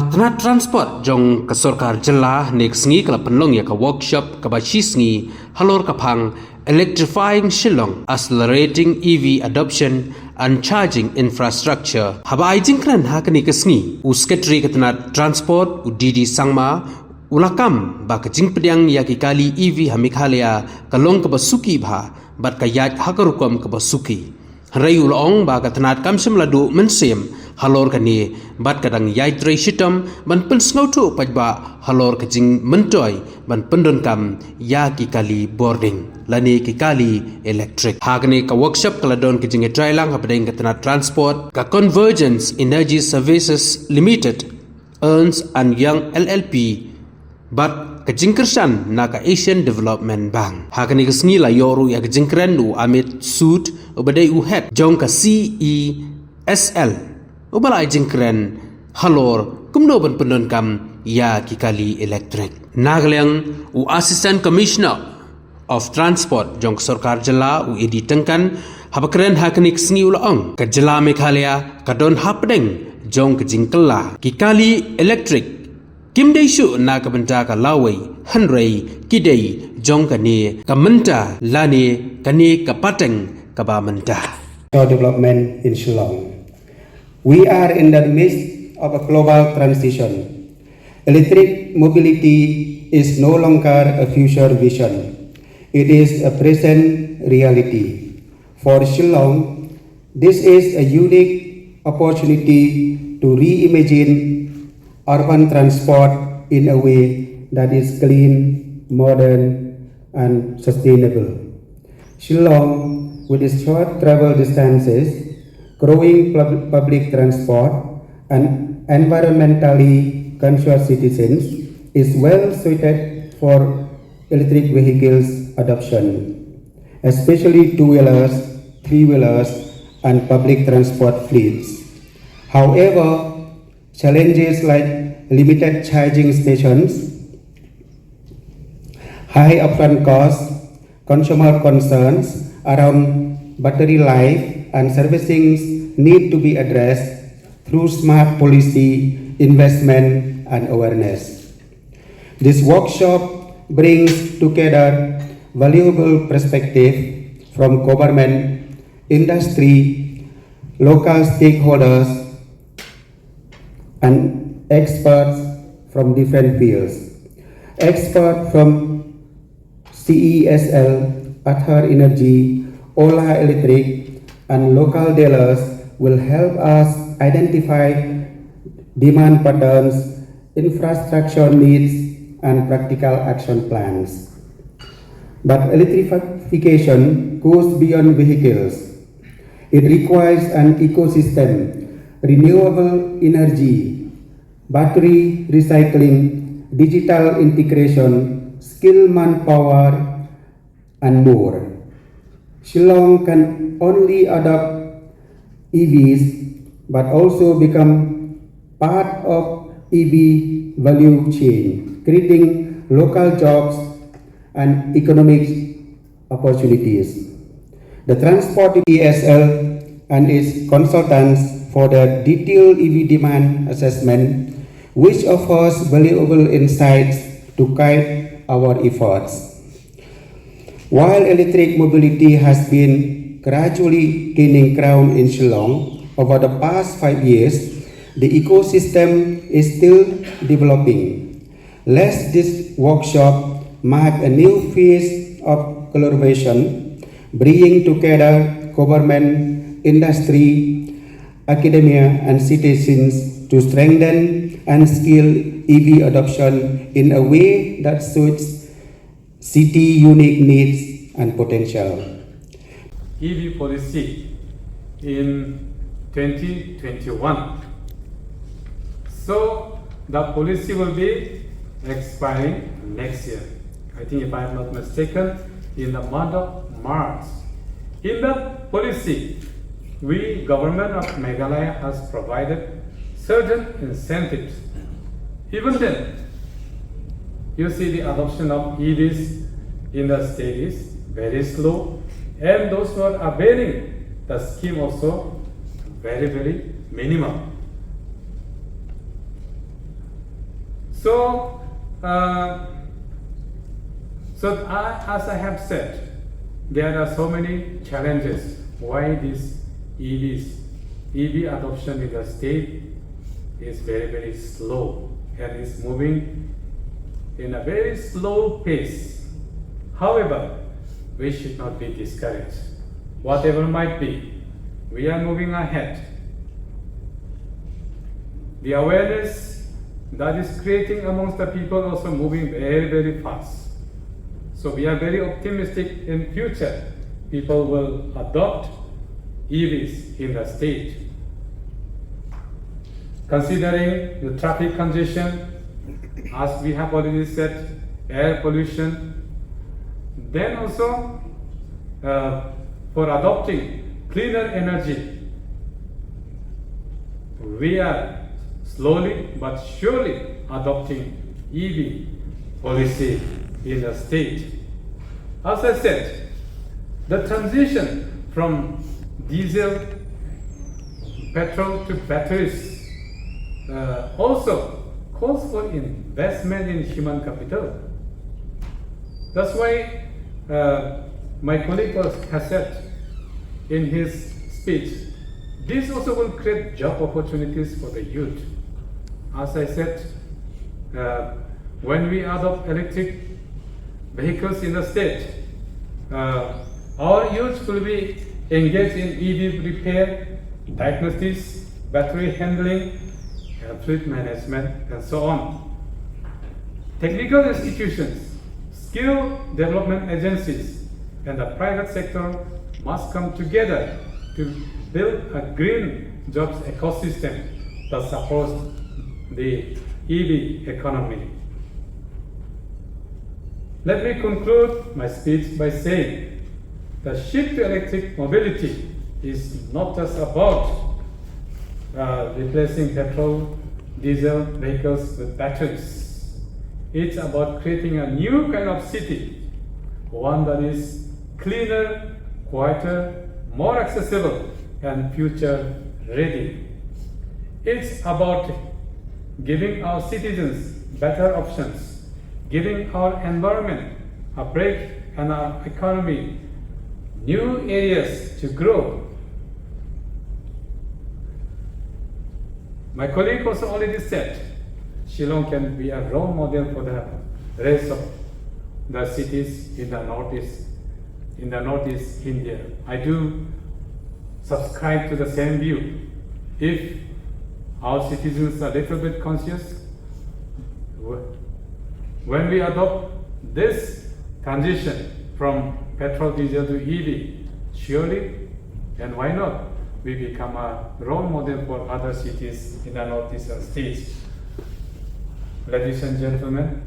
tnat transport jong ka sarkar jala next ngi kala penlong ya ka workshop ka bachis ngi halor ka phang electrifying Shillong, accelerating EV adoption and charging infrastructure. Haba ajing kran hakani kasngi usketri ka tnat transport udidi sangma ulakam ba ka jingpediang ïaki kali EV ha Meghalaya kalong ka basuki bha bat ka yat hakarukom ka basuki. Rai ulong ba ka tnat kamsim ladu mensem halor ka ni bat kadang yai trei shitom ban pynsngewthuh pajba halor ka jing mentoy ban pyndonkam ïaki kali boarding lani ki kali electric hagne ka workshop kala don ki jing trai lang hapdeng ka tnat transport ka Convergence Energy Services Limited earns and young LLP but ka jingkersan na ka Asian Development Bank hagne ka sngi la yoru ya ka jingkren u amit suit ubadai u head jong ka CESL ubalai jingkren halor kumno ban pyndonkam ïaki kali electric nagleng u Assistant Commissioner of Transport jong sarkar jala u edi tengkan habakren haknik sngi ulaong ka jala Meghalaya ka don hapdeng jong ka jingkela ki kali electric kim dei shu na ka benta ka lawai hanrei kidei jong ka ni ka menta lani ka ni ka pateng ka ba menta development in Shillong. We are in the midst of a global transition. Electric mobility is no longer a future vision. It is a present reality. For Shillong, this is a unique opportunity to reimagine urban transport in a way that is clean, modern, and sustainable. Shillong, with its short travel distances, growing public transport, and environmentally conscious citizens, is well suited for electric vehicles adoption, especially two-wheelers, three-wheelers, and public transport fleets. However, challenges like limited charging stations, high upfront costs, consumer concerns around battery life and servicing need to be addressed through smart policy, investment, and awareness. This workshop brings together valuable perspective from government, industry, local stakeholders, and experts from different fields. Experts from CESL, Athar Energy, Ola Electric, and local dealers will help us identify demand patterns, infrastructure needs, and practical action plans. But electrification goes beyond vehicles. It requires an ecosystem, renewable energy, battery recycling, digital integration, skilled manpower, and more. Shillong can only adopt EVs but also become part of EV value chain, creating local jobs and economic opportunities. The Transport ESL and its consultants for the detailed EV demand assessment, which offers valuable insights to guide our efforts. While electric mobility has been gradually gaining ground in Shillong over the past 5 years, the ecosystem is still developing. Let this workshop mark a new phase of collaboration, bringing together government, industry, academia, and citizens to strengthen and scale EV adoption in a way that suits city unique needs and potential. EV policy in 2021. So the policy will be expiring next year. I think if I am not mistaken, in the month of March. In the policy, we, government of Meghalaya, has provided certain incentives. Even then, you see the adoption of EVs in the state is very slow, and those who are availing the scheme also very, very minimal. So, as I have said, there are so many challenges why this EV adoption in the state is very, very slow and is moving in a very slow pace. However, we should not be discouraged. Whatever might be, we are moving ahead. The awareness that is creating amongst the people also moving very, very fast. So we are very optimistic in future. People will adopt EVs in the state. Considering the traffic congestion, as we have already said, air pollution, then also for adopting cleaner energy, we are slowly but surely adopting EV policy in the state. As I said, the transition from diesel, petrol to batteries also calls for investment in human capital. That's why my colleague has said in his speech, this also will create job opportunities for the youth. As I said, when we adopt electric vehicles in the state, our youth will be engaged in EV repair, diagnostics, battery handling, fleet management, and so on. Technical institutions, skill development agencies, and the private sector must come together to build a green jobs ecosystem that supports the EV economy. Let me conclude my speech by saying the shift to electric mobility is not just about replacing petrol, diesel vehicles with batteries. It's about creating a new kind of city, one that is cleaner, quieter, more accessible, and future ready. It's about giving our citizens better options, giving our environment a break and our economy new areas to grow. My colleague also already said Shillong can be a role model for the rest of the cities in the northeast India. I do subscribe to the same view. If our citizens are a little bit conscious, when we adopt this transition from petrol, diesel to EV, surely, and why not, we become a role model for other cities in the northeastern states. Ladies and gentlemen,